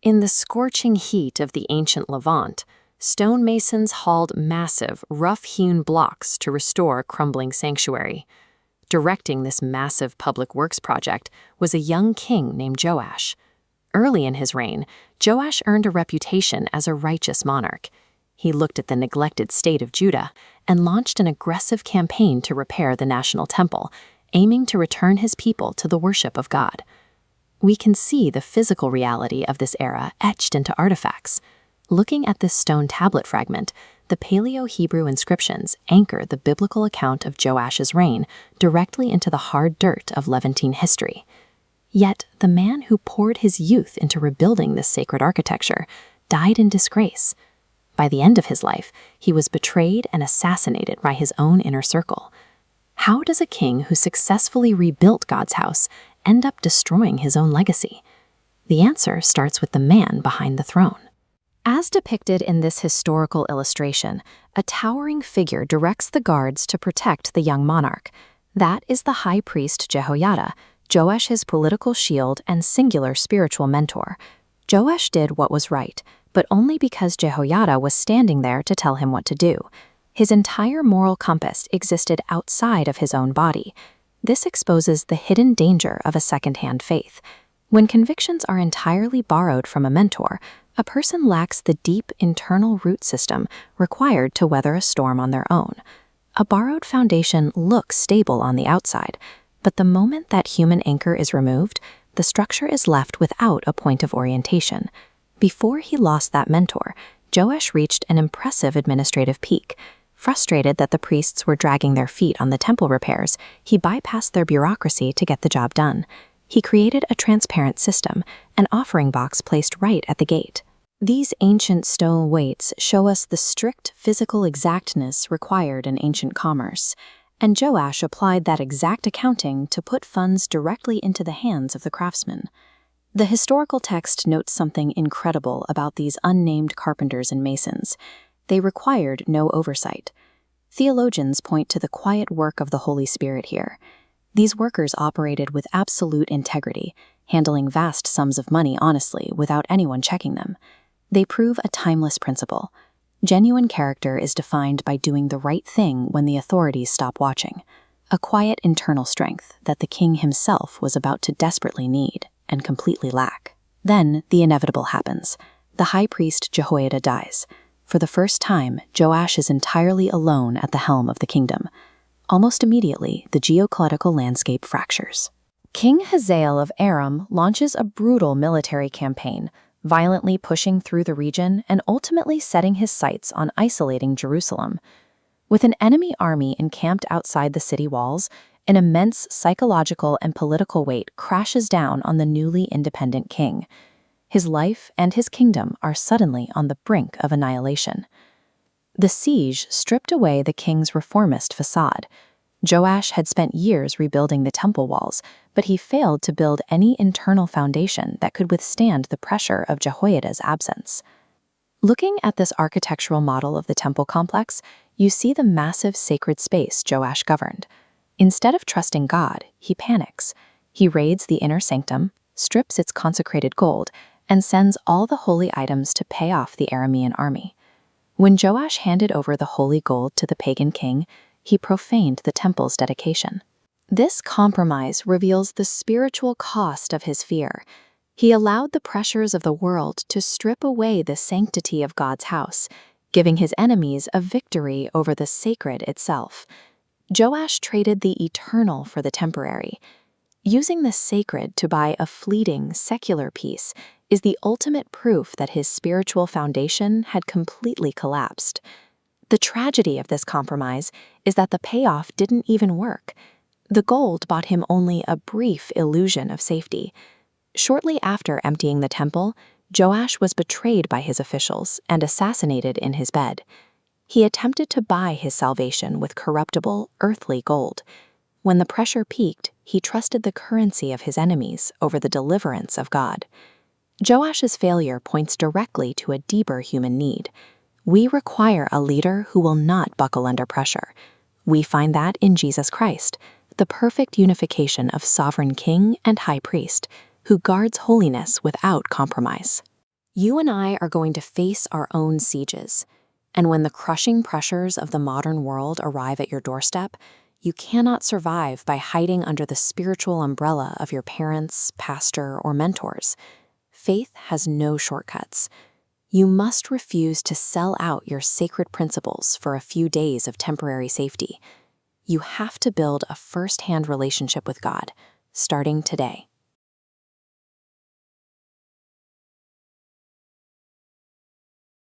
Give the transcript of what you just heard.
In the scorching heat of the ancient Levant, stonemasons hauled massive, rough-hewn blocks to restore a crumbling sanctuary. Directing this massive public works project was a young king named Joash. Early in his reign, Joash earned a reputation as a righteous monarch. He looked at the neglected state of Judah and launched an aggressive campaign to repair the national temple, aiming to return his people to the worship of God. We can see the physical reality of this era etched into artifacts. Looking at this stone tablet fragment, the Paleo-Hebrew inscriptions anchor the biblical account of Joash's reign directly into the hard dirt of Levantine history. Yet, the man who poured his youth into rebuilding this sacred architecture died in disgrace. By the end of his life, he was betrayed and assassinated by his own inner circle. How does a king who successfully rebuilt God's house end up destroying his own legacy? The answer starts with the man behind the throne. As depicted in this historical illustration, a towering figure directs the guards to protect the young monarch. That is the High Priest Jehoiada, Joash's political shield and singular spiritual mentor. Joash did what was right, but only because Jehoiada was standing there to tell him what to do. His entire moral compass existed outside of his own body. This exposes the hidden danger of a secondhand faith. When convictions are entirely borrowed from a mentor, a person lacks the deep internal root system required to weather a storm on their own. A borrowed foundation looks stable on the outside, but the moment that human anchor is removed, the structure is left without a point of orientation. Before he lost that mentor, Joash reached an impressive administrative peak. Frustrated that the priests were dragging their feet on the temple repairs, he bypassed their bureaucracy to get the job done. He created a transparent system, an offering box placed right at the gate. These ancient stone weights show us the strict physical exactness required in ancient commerce, and Joash applied that exact accounting to put funds directly into the hands of the craftsmen. The historical text notes something incredible about these unnamed carpenters and masons. They required no oversight. Theologians point to the quiet work of the Holy Spirit here. These workers operated with absolute integrity, handling vast sums of money honestly without anyone checking them. They prove a timeless principle. Genuine character is defined by doing the right thing when the authorities stop watching, a quiet internal strength that the king himself was about to desperately need and completely lack. Then the inevitable happens. The high priest Jehoiada dies. For the first time, Joash is entirely alone at the helm of the kingdom. Almost immediately, the geopolitical landscape fractures. King Hazael of Aram launches a brutal military campaign, violently pushing through the region and ultimately setting his sights on isolating Jerusalem. With an enemy army encamped outside the city walls, an immense psychological and political weight crashes down on the newly independent king. His life and his kingdom are suddenly on the brink of annihilation. The siege stripped away the king's reformist facade. Joash had spent years rebuilding the temple walls, but he failed to build any internal foundation that could withstand the pressure of Jehoiada's absence. Looking at this architectural model of the temple complex, you see the massive sacred space Joash governed. Instead of trusting God, he panics. He raids the inner sanctum, strips its consecrated gold, and sends all the holy items to pay off the Aramean army. When Joash handed over the holy gold to the pagan king, he profaned the temple's dedication. This compromise reveals the spiritual cost of his fear. He allowed the pressures of the world to strip away the sanctity of God's house, giving his enemies a victory over the sacred itself. Joash traded the eternal for the temporary. Using the sacred to buy a fleeting, secular peace is the ultimate proof that his spiritual foundation had completely collapsed. The tragedy of this compromise is that the payoff didn't even work. The gold bought him only a brief illusion of safety. Shortly after emptying the temple, Joash was betrayed by his officials and assassinated in his bed. He attempted to buy his salvation with corruptible, earthly gold. When the pressure peaked, he trusted the currency of his enemies over the deliverance of God. Joash's failure points directly to a deeper human need. We require a leader who will not buckle under pressure. We find that in Jesus Christ, the perfect unification of sovereign king and high priest, who guards holiness without compromise. You and I are going to face our own sieges, and when the crushing pressures of the modern world arrive at your doorstep, you cannot survive by hiding under the spiritual umbrella of your parents, pastor, or mentors. Faith has no shortcuts. You must refuse to sell out your sacred principles for a few days of temporary safety. You have to build a first-hand relationship with God, starting today.